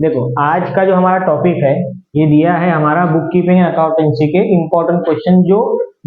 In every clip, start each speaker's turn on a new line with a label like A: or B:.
A: देखो आज का जो हमारा टॉपिक है ये दिया है हमारा बुक कीपिंग एंड अकाउंटेंसी के इंपॉर्टेंट क्वेश्चन जो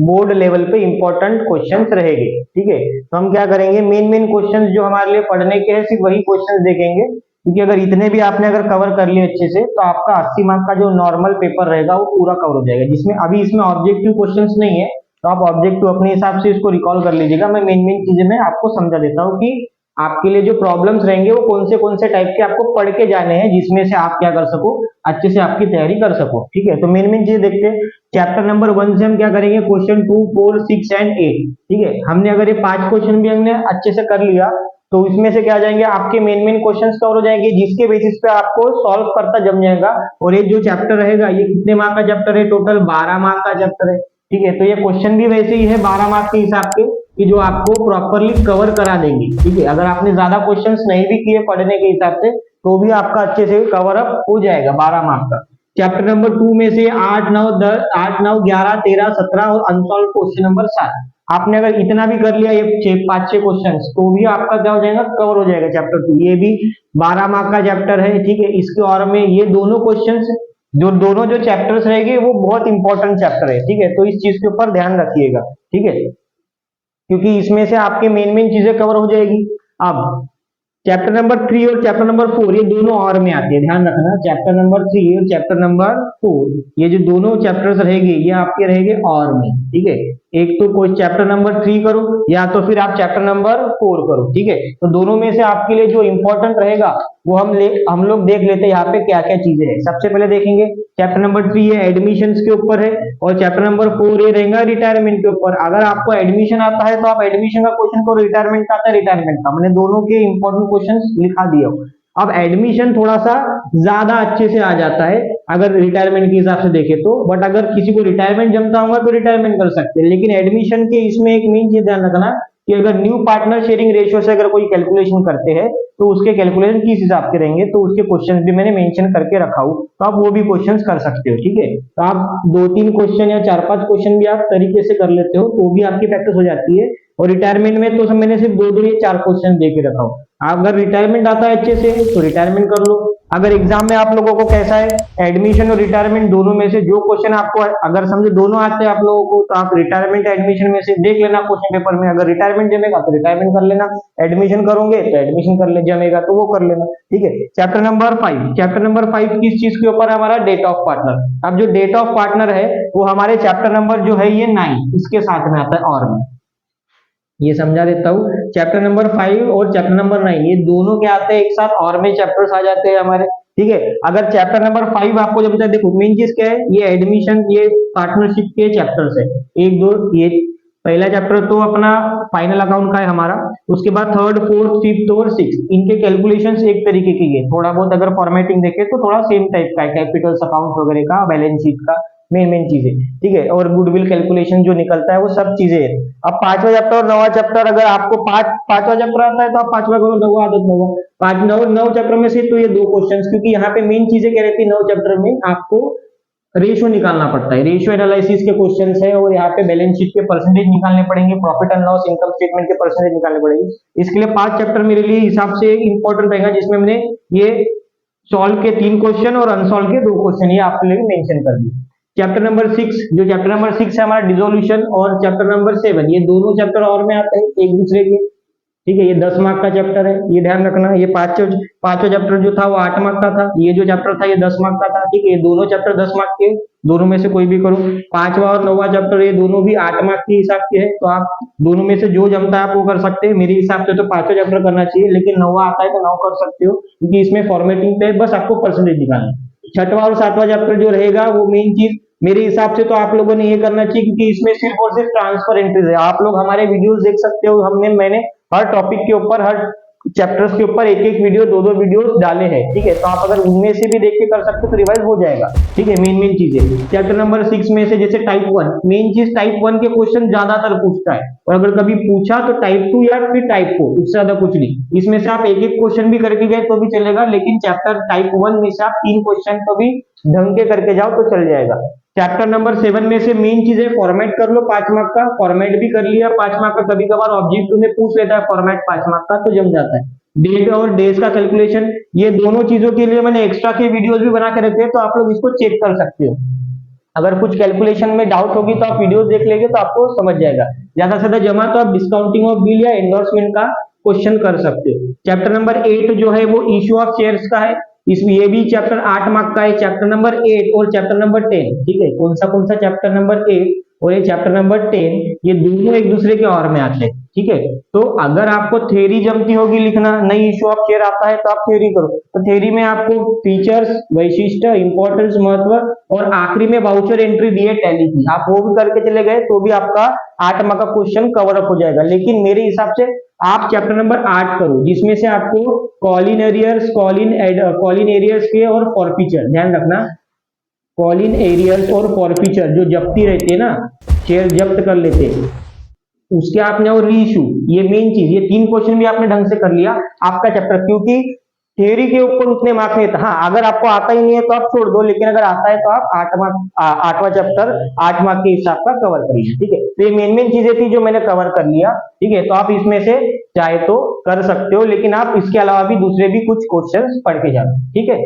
A: बोर्ड लेवल पे इंपॉर्टेंट क्वेश्चंस रहेंगे। ठीक है, तो हम क्या करेंगे, मेन मेन क्वेश्चंस जो हमारे लिए पढ़ने के हैं सिर्फ वही क्वेश्चंस देखेंगे, क्योंकि अगर इतने भी आपने अगर कवर कर लिए अच्छे से तो आपका 80 मार्क का जो नॉर्मल पेपर रहेगा वो पूरा कवर हो जाएगा। जिसमें अभी इसमें ऑब्जेक्टिव क्वेश्चंस नहीं है, तो आप ऑब्जेक्टिव अपने हिसाब से इसको रिकॉल कर लीजिएगा। मैं मेन मेन चीजें मैं आपको समझा देता हूँ कि आपके लिए जो प्रॉब्लम्स रहेंगे वो कौन से टाइप के आपको पढ़ के जाने हैं, जिसमें से आप क्या कर सको, अच्छे से आपकी तैयारी कर सको। ठीक है, तो मेन मेन चीज देखते हैं। चैप्टर नंबर 1 से हम क्या करेंगे, क्वेश्चन 2, 4, 6 एंड 8। ठीक है, हमने अगर ये 5 क्वेश्चन भी हमने अच्छे से कर लिया तो इसमें से क्या आ जाएंगे, आपके मेन मेन क्वेश्चंस कवर हो जाएंगे, जिसके बेसिस पे आपको सॉल्व करता जम जाएगा। और ये जो चैप्टर रहेगा ये कितने मार्क का चैप्टर है, टोटल 12 मार्क का चैप्टर है। ठीक है, तो ये क्वेश्चन भी वैसे ही है 12 मार्क के हिसाब के, कि जो आपको प्रॉपरली कवर करा देंगे। ठीक है, अगर आपने ज्यादा क्वेश्चंस नहीं भी किए पढ़ने के हिसाब से तो भी आपका अच्छे से कवर अप हो जाएगा 12 मार्क का। चैप्टर नंबर 2 में से 8, 9, 10, 8, 9, 11, 13, 17 और अनसॉल्व क्वेश्चन नंबर 7। आपने अगर इतना भी कर लिया ये 5-6 क्वेश्चन तो भी आपका क्या हो जाएगा, कवर हो जाएगा चैप्टर 2। ये भी 12 मार्क का चैप्टर है। ठीक है, इसके और में ये दोनों क्वेश्चंस जो चैप्टर्स रहेंगे वो बहुत इंपॉर्टेंट चैप्टर है। ठीक है, तो इस चीज के ऊपर ध्यान रखिएगा। ठीक है, क्योंकि इसमें से आपकी मेन मेन चीजें कवर हो जाएगी। अब चैप्टर नंबर 3 और चैप्टर नंबर 4 ये दोनों और में आते हैं, ध्यान रखना। चैप्टर नंबर 3 और चैप्टर नंबर 4 ये जो दोनों चैप्टर्स रहेंगे ये आपके रहेंगे और में। ठीक है, एक तो कोई चैप्टर नंबर 3 करो या तो फिर आप चैप्टर नंबर 4 करो। ठीक है, तो दोनों में से आपके लिए जो इंपॉर्टेंट रहेगा वो हम लोग देख लेते हैं यहाँ पे क्या क्या चीजें हैं। सबसे पहले देखेंगे चैप्टर नंबर 3 है एडमिशंस के ऊपर है, और चैप्टर नंबर 4 ये रहेगा रिटायरमेंट के ऊपर। अगर आपको एडमिशन आता है तो आप एडमिशन का क्वेश्चन करो, रिटायरमेंट का आता है रिटायरमेंट का। मैंने दोनों के इंपॉर्टेंट क्वेश्चन लिखा दिया। अब एडमिशन थोड़ा सा ज्यादा अच्छे से आ जाता है अगर रिटायरमेंट के हिसाब से देखे तो, बट अगर किसी को रिटायरमेंट जमता होगा तो रिटायरमेंट कर सकते हैं। लेकिन एडमिशन के इसमें एक मेन चीज ध्यान रखना कि अगर न्यू पार्टनर शेयरिंग रेशियो से अगर कोई कैलकुलेशन करते हैं तो उसके कैलकुलेशन किस हिसाब के रहेंगे, तो उसके क्वेश्चंस भी मैंने मेंशन करके रखा हूं, तो आप वो भी क्वेश्चंस कर सकते हो। ठीक है, तो आप 2-3 क्वेश्चन या 4-5 क्वेश्चन भी आप तरीके से कर लेते हो तो भी आपकी प्रैक्टिस हो जाती है। और रिटायरमेंट में तो मैंने सिर्फ 2-2 या 4 क्वेश्चन दे के रखा हूं। अगर रिटायरमेंट आता है अच्छे से तो रिटायरमेंट कर लो। अगर एग्जाम में आप लोगों को कैसा है, एडमिशन और रिटायरमेंट दोनों में से जो क्वेश्चन आपको अगर समझो दोनों आते हैं आप लोगों को तो आप रिटायरमेंट एडमिशन में से देख लेना क्वेश्चन पेपर में। अगर रिटायरमेंट जमेगा तो रिटायरमेंट कर लेना, एडमिशन करोगे तो एडमिशन कर ले, जमेगा तो वो कर लेना। ठीक है, चैप्टर नंबर 5। चैप्टर नंबर 5 किस चीज के ऊपर है, हमारा डेट ऑफ पार्टनर। अब जो डेट ऑफ पार्टनर है वो हमारे चैप्टर नंबर जो है ये 9 इसके साथ में आता है और में। ये समझा देता हूँ, चैप्टर नंबर 5 और चैप्टर नंबर 9 ये दोनों क्या आते हैं एक साथ और में चैप्टर्स आ जाते हैं हमारे। ठीक है, अगर चैप्टर नंबर 5 आपको जब तक देखो मेन चीज क्या है, ये एडमिशन ये पार्टनरशिप के चैप्टर्स है। 1, 2 ये पहला चैप्टर तो अपना फाइनल अकाउंट का है हमारा, उसके बाद 3rd, 4th, 5th और 6th इनके कैलकुलेशंस एक तरीके की है। थोड़ा बहुत अगर फॉर्मेटिंग देखे तो थोड़ा सेम टाइप का है, कैपिटल्स अकाउंट वगैरह का, बैलेंस शीट का, मेन मेन चीजें। ठीक है, और गुडविल कैलकुलेशन जो निकलता है वो सब चीजें हैं। अब 5वां चैप्टर और 9वां चैप्टर अगर आपको 5वां चैप्टर आता है तो आप 5वां करो, 9वां आदत 9वां 9 चैप्टर में से तो ये 2 क्वेश्चंस, क्योंकि यहाँ पे मेन चीजें क्या रहती है 9 चैप्टर में आपको रेशियो निकालना पड़ता है, रेशियो एनालिसिस के क्वेश्चंस है, और यहाँ पे बैलेंस शीट के परसेंटेज निकालने पड़ेंगे, profit and loss income statement के परसेंटेज निकालने पड़ेंगे। इसके लिए 5 चैप्टर मेरे लिए हिसाब से इंपॉर्टेंट रहेगा, जिसमें मैंने ये सॉल्व के 3 क्वेश्चन और अनसॉल्व के 2 क्वेश्चन ये आपके लिए मेंशन कर दिए। चैप्टर नंबर 6 जो चैप्टर नंबर 6 है हमारा डिसोल्यूशन, और चैप्टर नंबर 7 ये दोनों चैप्टर और में आते हैं एक दूसरे के। ठीक है, ये 10 मार्क का चैप्टर है, ये ध्यान रखना। ये पांचवा चैप्टर जो था वो 8 मार्क का था, ये जो चैप्टर था ये 10 मार्क का था। ठीक है, ये दोनों चैप्टर 10 मार्क के, दोनों में से कोई भी करो। 5वां और 9वां चैप्टर ये दोनों भी 8 मार्क के हिसाब के है, तो आप दोनों में से जो जमता है आप वो कर सकते हैं। मेरे हिसाब से तो 5वां चैप्टर करना चाहिए, लेकिन 9वां आता है तो 9 कर सकते हो, क्योंकि इसमें फॉर्मेटिंग पे बस आपको परसेंटेज निकालना है। 6वां और 7वां चैप्टर जो रहेगा वो मेन चीज मेरे हिसाब से तो आप लोगों ने ये करना चाहिए, क्योंकि इसमें सिर्फ और सिर्फ ट्रांसफर एंट्रीज है। आप लोग हमारे वीडियोस देख सकते हो, मैंने हर टॉपिक के ऊपर हर चैप्टर्स के ऊपर एक एक वीडियो 2-2 वीडियोस डाले हैं। ठीक है, तो आप अगर उनमें से भी देख के कर सकते हो तो रिवाइज हो जाएगा। ठीक है, मेन मेन चीजें चैप्टर नंबर 6 में से जैसे टाइप 1 मेन चीज, टाइप 1 के क्वेश्चन ज्यादातर पूछता है, और अगर कभी पूछा तो टाइप 2 या फिर टाइप 4, उससे ज्यादा कुछ नहीं। इसमें से आप एक एक क्वेश्चन भी करके गए तो भी चलेगा, लेकिन चैप्टर टाइप 1 में से आप 3 क्वेश्चन तो भी ढंग के करके जाओ तो चल जाएगा। चैप्टर नंबर 7 में से मेन चीज है फॉर्मेट कर लो 5 मार्क का, फॉर्मेट भी कर लिया 5 मार्क का। कभी कभार ऑब्जेक्टिव में पूछ लेता है फॉर्मेट 5 मार्क का तो जम जाता है। डेट और डेज का कैलकुलेशन, ये दोनों चीजों के लिए मैंने एक्स्ट्रा के वीडियोस भी बना के रखे हैं, तो आप लोग इसको चेक कर सकते हो। अगर कुछ कैलकुलेशन में डाउट होगी तो आप वीडियोस देख लेंगे तो आपको समझ जाएगा। ज्यादा से ज्यादा जमा तो आप डिस्काउंटिंग ऑफ बिल या एंडोर्समेंट का क्वेश्चन कर सकते हो। चैप्टर नंबर 8 जो है वो इश्यू ऑफ शेयर्स का है, इसमें ये भी चैप्टर 8 मार्क का है। चैप्टर नंबर 8 और चैप्टर नंबर 10, ठीक है, कौन सा चैप्टर नंबर 8 और ये चैप्टर नंबर 10, ये दोनों एक दूसरे के और में आते हैं, ठीक है। तो अगर आपको थ्योरी जमती होगी लिखना, नहीं इश्यू ऑफ शेयर आता है तो आप थ्योरी करो। तो थ्योरी में आपको फीचर्स, वैशिष्ट, इंपॉर्टेंस, महत्व और आखिरी में वाउचर एंट्री दी है टैली की, आप वो भी करके चले गए तो भी आपका 8 मार्क का क्वेश्चन कवर अप हो जाएगा। लेकिन मेरे हिसाब से आप चैप्टर नंबर 8 करो, जिसमें से आपको कॉलिन एरियर्स, कॉलिन एरियर्स के और फॉरफीचर, ध्यान रखना, कॉलिन एरियर्स और फॉरफीचर जो जब्ती रहती है ना, शेयर जब्त कर लेते हैं, उसके आपने और री इशू, ये मेन चीज, ये 3 क्वेश्चन भी आपने ढंग से कर लिया, आपका चैप्टर, क्योंकि थ्योरी के ऊपर उतने मार्क्स नहीं था। हाँ, अगर आपको आता ही नहीं है तो आप छोड़ दो, लेकिन अगर आता है तो आप 8वां चैप्टर 8 मार्क्स के हिसाब का कवर करिए, ठीक है। तो ये मेन चीजें थी जो मैंने कवर कर लिया, ठीक है। तो आप इसमें से चाहे तो कर सकते हो, लेकिन आप इसके अलावा भी दूसरे भी कुछ क्वेश्चंस पढ़ के जाओ, ठीक है।